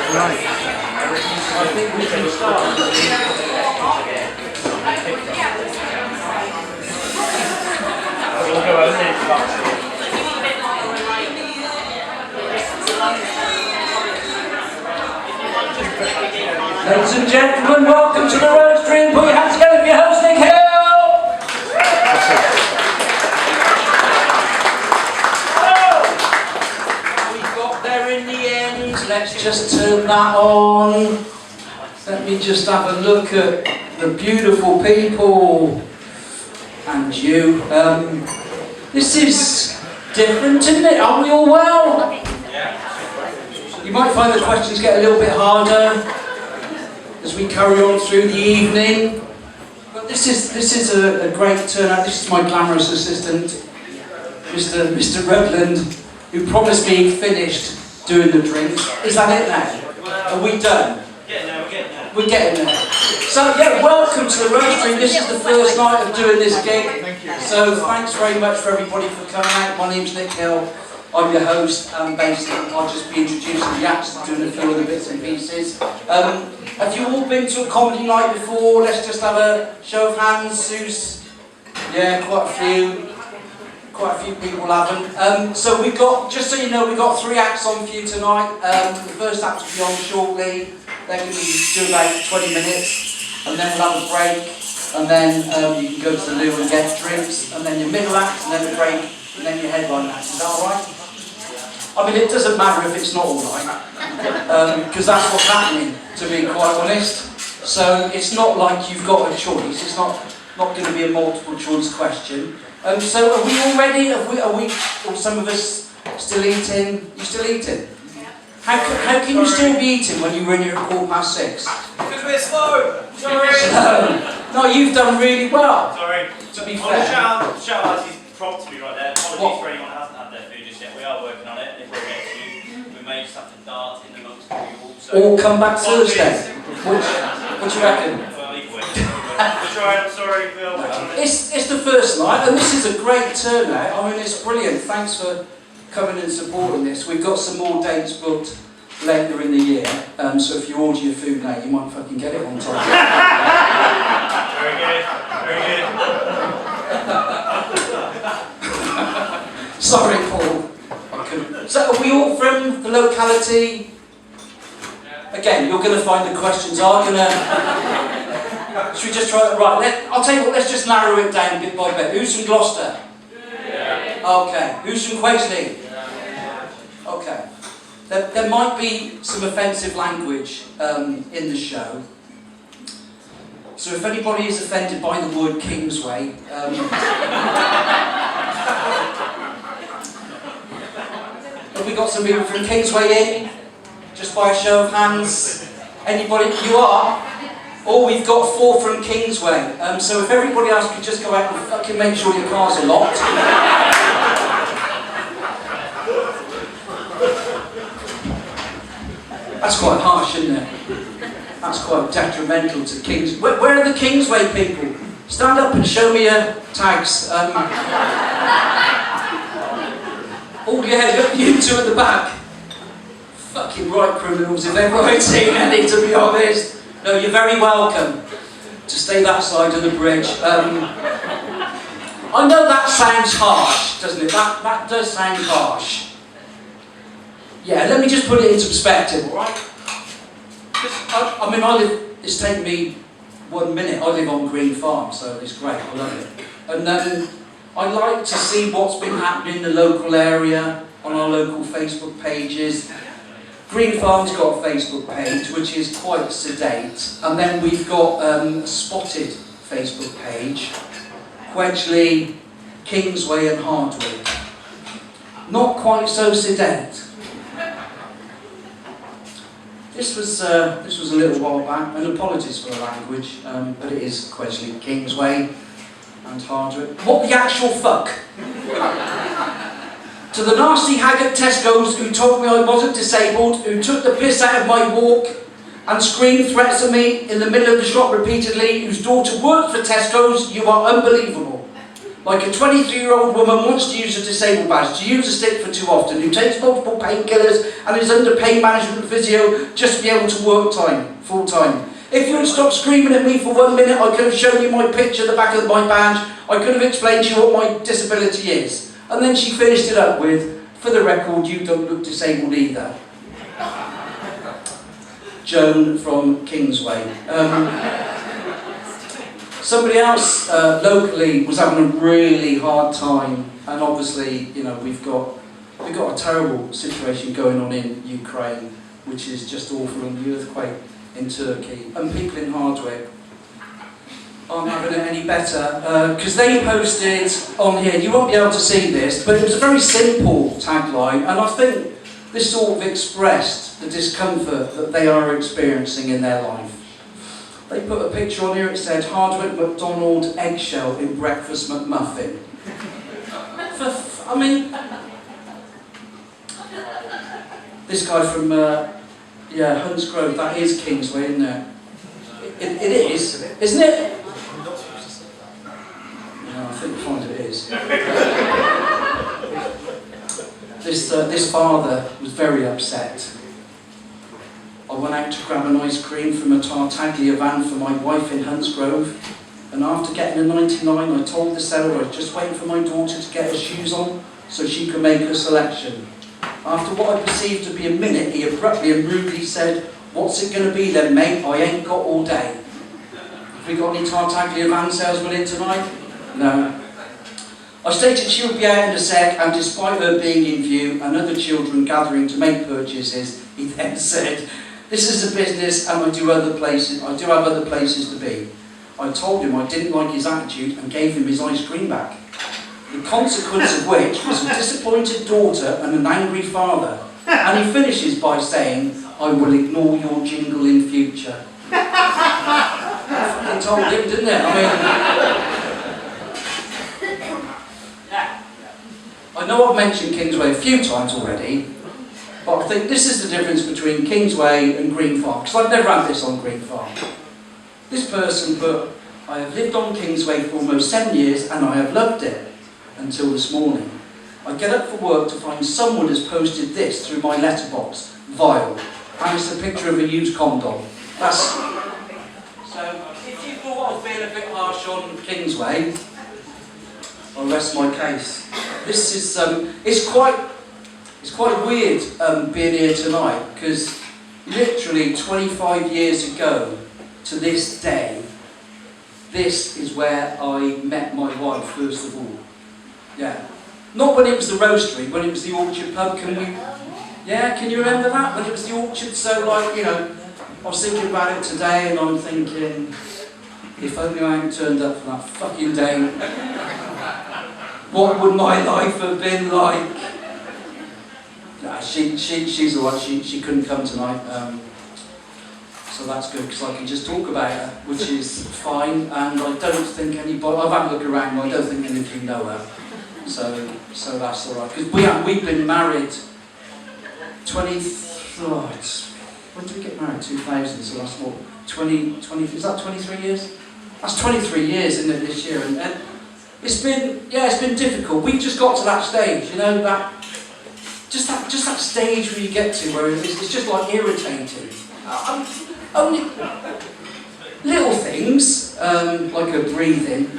Right. I think we can start. We'll go over there. Ladies and gentlemen, welcome to the Roastery. Put your hands together for your host, Nick Hill. We got there in the end. Let's just turn that on. Let me just have a look at the beautiful people and you. This is different, isn't it? Are we all well? You might find the questions get a little bit harder as we carry on through the evening. But this is a great turnout. This is my glamorous assistant, Mr. Redland, who promised me finished doing the drinks. Is that it now? Are we done? We're getting there. So yeah, welcome to the Roastery. This is the first night of doing this gig. So thanks very much for everybody for coming out. My name's Nick Hill. I'm your host, and basically I'll just be introducing the acts and doing a few of the bits and pieces. Have you all been to a comedy night before? Let's just have a show of hands. Who's? Yeah, quite a few people haven't. So we've got, just so you know, we've got 3 acts on for you tonight. The first act will be on shortly. They're going to do about 20 minutes, and then we'll have a break, and then you can go to the loo and get drinks, and then your middle act, and then a break, and then your headline act. Is that alright? I mean, it doesn't matter if it's not alright, because that's what's happening, to be quite honest. So it's not like you've got a choice. It's not going to be a multiple choice question. So are we all ready? Are we? Or some of us still eating? You still eating? How can you still be eating when you were in here at 6:15? Because we're slow! Sorry! No, you've done really well. Sorry. To be On fair. the shout out, he's prompted me right there. Apologies for anyone who hasn't had their food just yet. We are working on it. If we're getting to, we may just have to dart in amongst you all. Or come back Thursday. What do you reckon? Well, either way. We're trying, sorry, Bill. It's the first night, and this is a great turnout. I mean, it's brilliant. Thanks for coming and supporting this. We've got some more dates booked later in the year, so if you order your food now, you might fucking get it on time. Very good, very good. Sorry, Paul. I couldn't. So, are we all from the locality? Again, you're going to find the questions are going to... Should we just try that? Right, I'll tell you what, let's just narrow it down bit by bit. Who's from Gloucester? Okay. Who's from Quaisley? Okay. There might be some offensive language in the show. So if anybody is offended by the word Kingsway, have we got some people from Kingsway in? Just by a show of hands. Anybody? You are? Oh, we've got 4 from Kingsway. So if everybody else could just go out and fucking make sure your cars are locked. That's quite harsh, isn't it? That's quite detrimental to Kings. Where are the Kingsway people? Stand up and show me your tags. Oh yeah, you 2 at the back. Fucking right criminals if ever I've seen any, to be honest. No, you're very welcome to stay that side of the bridge. I know that sounds harsh, doesn't it? That does sound harsh. Yeah, let me just put it into perspective, alright? I mean, it's taken me 1 minute. I live on Green Farm, so it's great, I love it. And I like to see what's been happening in the local area, on our local Facebook pages. Green Farm's got a Facebook page, which is quite sedate. And then we've got a spotted Facebook page, Quedgley, Kingsway and Hardwick. Not quite so sedate. This was a little while back, and apologies for the language, but it is Quedgley, Kingsway and Hardwick. What the actual fuck? To the nasty hag at Tesco's who told me I wasn't disabled, who took the piss out of my walk and screamed threats at me in the middle of the shop repeatedly, whose daughter worked for Tesco's, you are unbelievable. Like a 23-year-old woman wants to use a disabled badge, to use a stick for too often, who takes multiple painkillers and is under pain management physio just to be able to work full time. If you had stopped screaming at me for 1 minute, I could have shown you my picture at the back of my badge. I could have explained to you what my disability is. And then she finished it up with, for the record, you don't look disabled either. Joan from Kingsway. Somebody else locally was having a really hard time, and obviously, you know, we've got a terrible situation going on in Ukraine, which is just awful, and the earthquake in Turkey, and people in Hardwick aren't having it any better, because they posted on here, you won't be able to see this, but it was a very simple tagline, and I think this sort of expressed the discomfort that they are experiencing in their life. They put a picture on here, it said, Hardwick McDonald eggshell in breakfast McMuffin. I mean, this guy from, Hunts Grove, that is Kingsway, isn't it? It is, isn't it? No, I think find it is. This father was very upset. I went out to grab an ice cream from a Tartaglia van for my wife in Hunts Grove, and after getting a 99, I told the seller I was just waiting for my daughter to get her shoes on so she could make her selection. After what I perceived to be a minute, he abruptly and rudely said, "What's it going to be then, mate? I ain't got all day." Have we got any Tartaglia van salesmen in tonight? No. I stated she would be out in a sec, and despite her being in view and other children gathering to make purchases, he then said, "This is a business and I do have other places to be." I told him I didn't like his attitude and gave him his ice cream back. The consequence of which was a disappointed daughter and an angry father. And he finishes by saying, "I will ignore your jingle in future." I told him, didn't it? I know I've mentioned Kingsway a few times already, but I think this is the difference between Kingsway and Green Farm, because I've never had this on Green Farm. This person put, "I have lived on Kingsway for almost 7 years and I have loved it, until this morning. I get up for work to find someone has posted this through my letterbox, vile, and it's a picture of a used condom." So, if you thought I was being a bit harsh on Kingsway, I'll rest my case. This is, it's quite weird being here tonight, because literally 25 years ago to this day, this is where I met my wife first of all. Yeah. Not when it was the Roastery, when it was the Orchard pub, can you remember that? When it was the Orchard, so like, you know, I was thinking about it today and I'm thinking, if only I hadn't turned up for that fucking day, what would my life have been like? Nah, she's alright, she couldn't come tonight, so that's good because I can just talk about her, which is fine, and I don't think anybody, I've had a look around, but I don't think any of you know her, so that's alright, because we've been married 20, when did we get married? 2000, so that's what, 20, is that 23 years? That's 23 years, isn't it, this year, and it's been difficult. We've just got to that stage, you know, just that stage where you get to where it's just like irritating. Only little things, like a breathing.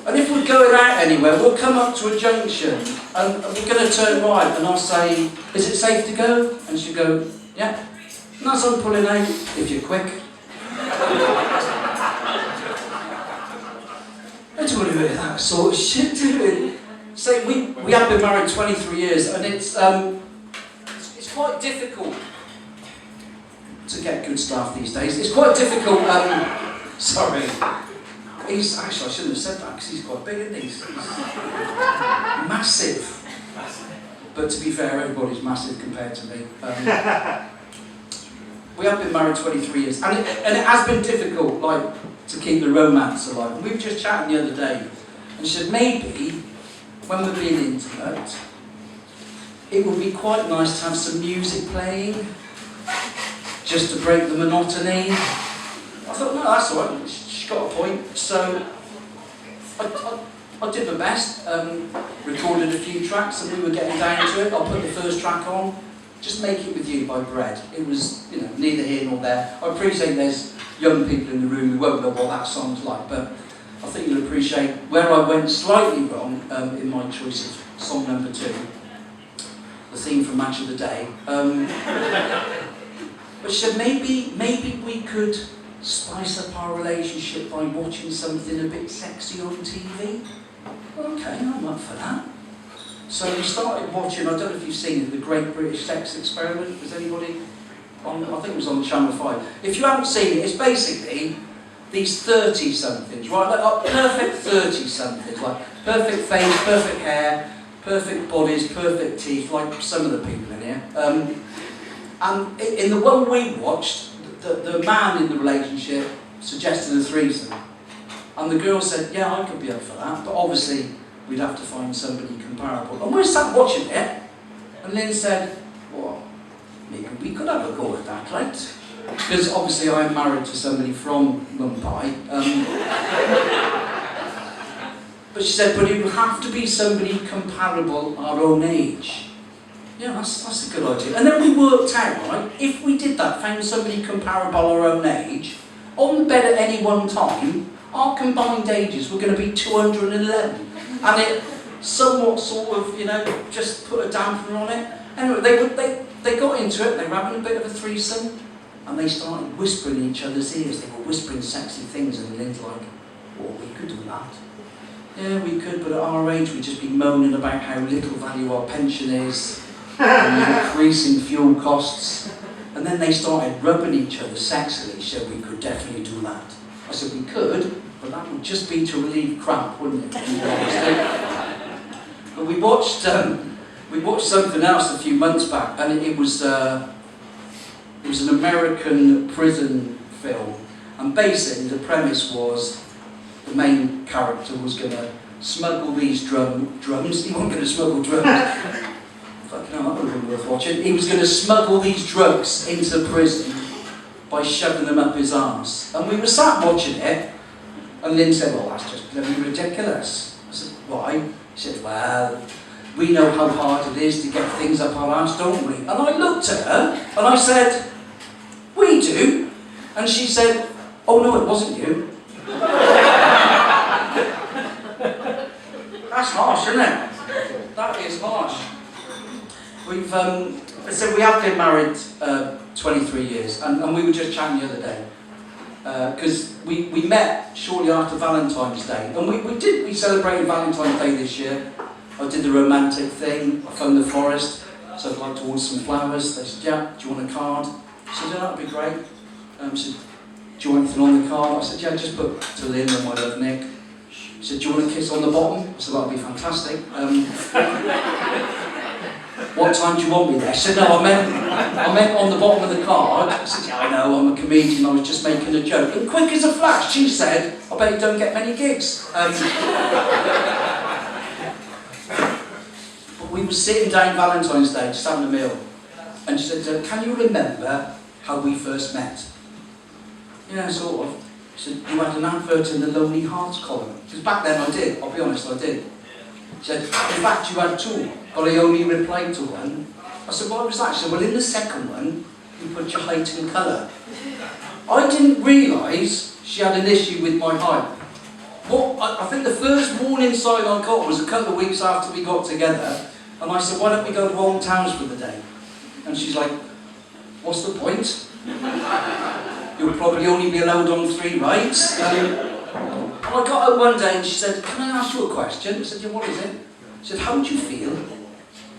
And if we're going out anywhere, we'll come up to a junction and we're going to turn right and I'll say, "Is it safe to go?" And she'll go, "Yeah." And as I'm pulling out, if you're quick. I don't want to hear that sort of shit, do we? So we have been married 23 years and it's quite difficult to get good staff these days. It's quite difficult, sorry. Actually, I shouldn't have said that because he's quite big, isn't he? He's massive. But to be fair, everybody's massive compared to me. We have been married 23 years and it has been difficult, like, to keep the romance alive. And we were just chatting the other day and she said maybe when we're being intimate it would be quite nice to have some music playing just to break the monotony. I thought, no, that's alright, she's got a point. So I did my best, recorded a few tracks and we were getting down to it. I put the first track on, Just Make It With You by Bread. It was, you know, neither here nor there. I appreciate there's young people in the room who won't know what that song's like, but I think you'll appreciate where I went slightly wrong in my choice of song number 2, the theme from Match of the Day. But she said maybe we could spice up our relationship by watching something a bit sexy on TV. Okay, I'm up for that. So we started watching, I don't know if you've seen it, The Great British Sex Experiment. Was anybody on? I think it was on Channel 5. If you haven't seen it, it's basically these 30-somethings, right? Like perfect 30-somethings, like perfect face, perfect hair, perfect bodies, perfect teeth, like some of the people in here. And in the one we watched, the man in the relationship suggested a threesome. And the girl said, yeah, I could be up for that, but obviously we'd have to find somebody comparable. And we sat watching it, and Lynn said, well, maybe we could have a go at that, right? Because obviously I'm married to somebody from Mumbai. But she said, but it would have to be somebody comparable our own age. Yeah, that's a good idea. And then we worked out, right, if we did that, found somebody comparable our own age, on the bed at any one time, our combined ages were going to be 211. And it somewhat sort of, you know, just put a dampener on it. Anyway, they got into it, they were having a bit of a threesome, and they started whispering in each other's ears. They were whispering sexy things, and Lynn's like, well, we could do that. Yeah, we could, but at our age we'd just be moaning about how little value our pension is, and the increasing fuel costs. And then they started rubbing each other sexily, so we could definitely do that. I said, we could, but that would just be to relieve cramp, wouldn't it? But we watched something else a few months back, and it was an American prison film. And basically the premise was the main character was going to smuggle these drums. He wasn't going to smuggle drums. Fucking hell, that would have been worth watching. He was going to smuggle these drugs into prison by shoving them up his arse. And we were sat watching it, and Lynn said, well, that's just bloody ridiculous. I said, why? He said, well, we know how hard it is to get things up our arse, don't we? And I looked at her, and I said, we do. And she said, oh no, it wasn't you. That's harsh, isn't it? That is harsh. We've, so we have been married 23 years, and we were just chatting the other day, because we met shortly after Valentine's Day, and we celebrated Valentine's Day this year. I did the romantic thing, I phoned the florist, so I'd like to order some flowers. They said, yeah, do you want a card? I said, yeah, that'd be great. She said, do you want anything on the card? I said, yeah, just put to Lynn and my love Nick. She said, do you want a kiss on the bottom? I said, that'd be fantastic. What time do you want me there? She said, no, I meant on the bottom of the card. I said, yeah, I know, I'm a comedian, I was just making a joke. And quick as a flash, she said, I bet you don't get many gigs. But we were sitting down Valentine's Day, just having a meal. And she said, can you remember how we first met? Yeah, sort of. She said, you had an advert in the Lonely Hearts column. Because back then I did, I'll be honest, I did. She said, in fact you had 2, but I only replied to one. I said, what was that? She said, well in the second one, you put your height and colour. I didn't realise she had an issue with my height. I think the first warning sign I got was a couple of weeks after we got together, and I said, why don't we go to Old Towns for the day? And she's like, what's the point? You'll probably only be allowed on 3 rides. I got her one day and she said, can I ask you a question? I said, yeah, what is it? She said, how would you feel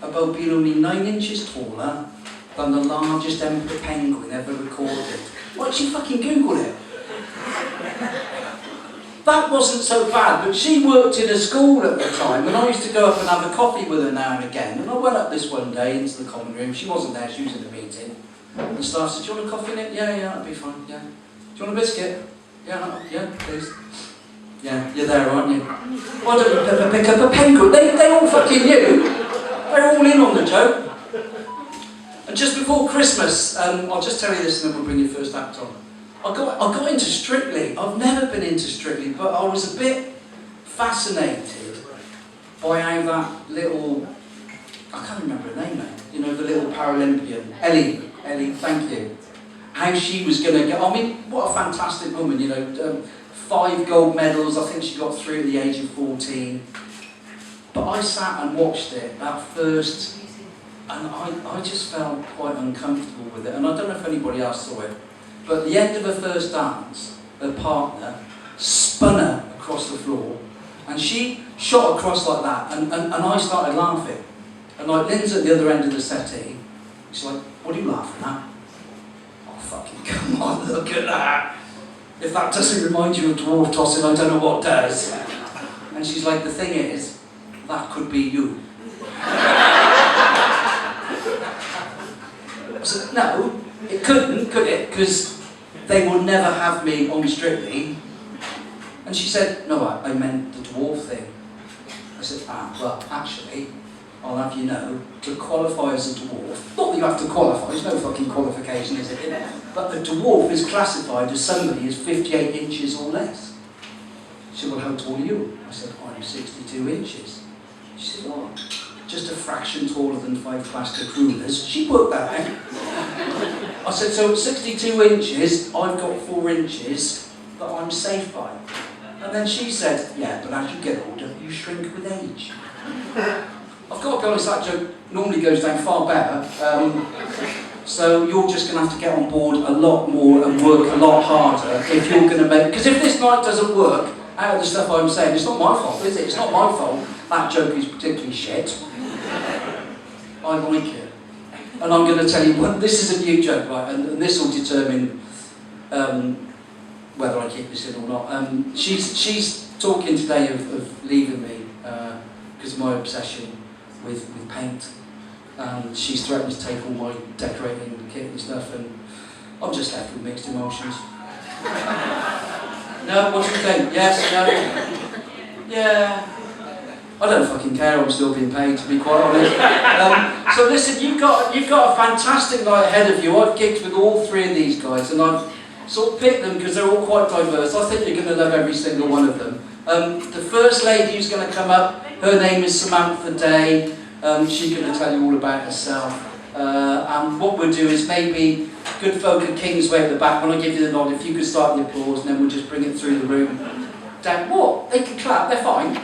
about being only 9 inches taller than the largest emperor penguin ever recorded? Why, she fucking Googled it. That wasn't so bad, but she worked in a school at the time, and I used to go up and have a coffee with her now and again. And I went up this one day into the common room. She wasn't there, she was in the meeting. And the staff said, do you want a coffee, Nick? Yeah, that'd be fine, yeah. Do you want a biscuit? Yeah, please. Yeah, you're there, aren't you? Why don't you pick up a penguin? They all fucking knew. They're all in on the joke. And just before Christmas, I'll just tell you this and then we'll bring your first act on. I got into Strictly. I've never been into Strictly, but I was a bit fascinated by how that little, I can't remember her name now, you know, the little Paralympian, Ellie, thank you. How she was going to get, I mean, what a fantastic woman, you know, 5 gold medals, I think she got 3 at the age of 14. But I sat and watched it at first, and I just felt quite uncomfortable with it, and I don't know if anybody else saw it, but at the end of her first dance, her partner spun her across the floor, and she shot across like that, and I started laughing. And like Lynn's at the other end of the settee, she's like, what are you laughing at? Oh fucking come on, look at that! If that doesn't remind you of dwarf tossing, I don't know what does. And she's like, the thing is, that could be you. I said, no, it couldn't, could it? Because they would never have me on Strictly. And she said, no, I meant the dwarf thing. I said, well, actually, I'll have you know, to qualify as a dwarf, not that you have to qualify, there's no fucking qualification, is it? But a dwarf is classified as somebody who's 58 inches or less. She said, well, how tall are you? I said, I'm 62 inches. She said, oh, just a fraction taller than 5 plastic rulers. She worked that out. I said, so at 62 inches, I've got 4 inches that I'm safe by. And then she said, yeah, but as you get older, you shrink with age. I've got to be honest, that joke normally goes down far better. So you're just going to have to get on board a lot more and work a lot harder if you're going to make... Because if this night doesn't work, out of the stuff I'm saying, it's not my fault, is it? It's not my fault. That joke is particularly shit. I like it. And I'm going to tell you, this is a new joke, right? And this will determine whether I keep this in or not. She's talking today of leaving me because of my obsession with paint. She's threatened to take all my decorating kit and stuff, and I'm just left with mixed emotions. No, what do you think? Yes, no? Yeah. I don't fucking care, I'm still being paid, to be quite honest. So listen, you've got a fantastic night ahead of you. I've gigged with all 3 of these guys, and I've sort of picked them because they're all quite diverse. I think you're going to love every single one of them. The first lady who's going to come up, her name is Samantha Day. She's going to tell you all about herself. And what we'll do is maybe good folk at Kingsway at the back, when I give you the nod, if you could start the applause, and then we'll just bring it through the room. Down, what? They can clap, they're fine.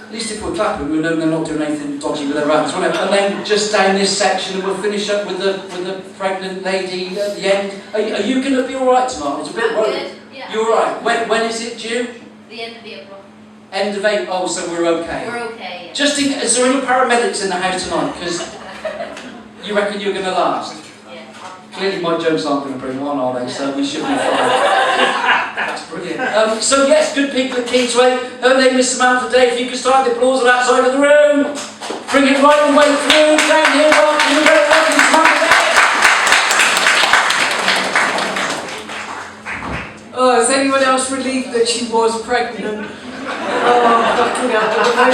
At least if we're clapping, we'll know they're not doing anything dodgy with their hands, won't it? And then just down this section, and we'll finish up with the pregnant lady at the end. Are you going to be all right tonight? It's a bit worried. Yeah. You're all right. When is it due? The end of April. End of April. Oh, so we're okay. We're okay. Yeah. Just is there any paramedics in the house tonight? Because you reckon you're going to last? Yeah. Clearly, my jokes aren't going to bring on, are they? So we should be fine. That's brilliant. So yes, good people at Kingsway. Her name is Samantha Day. If you could start the applause on that side of the room. Bring it right the way through. Down here, welcome. You're very welcome, Samantha Day. Oh, is anyone else relieved that she was pregnant? Oh, fucking hell.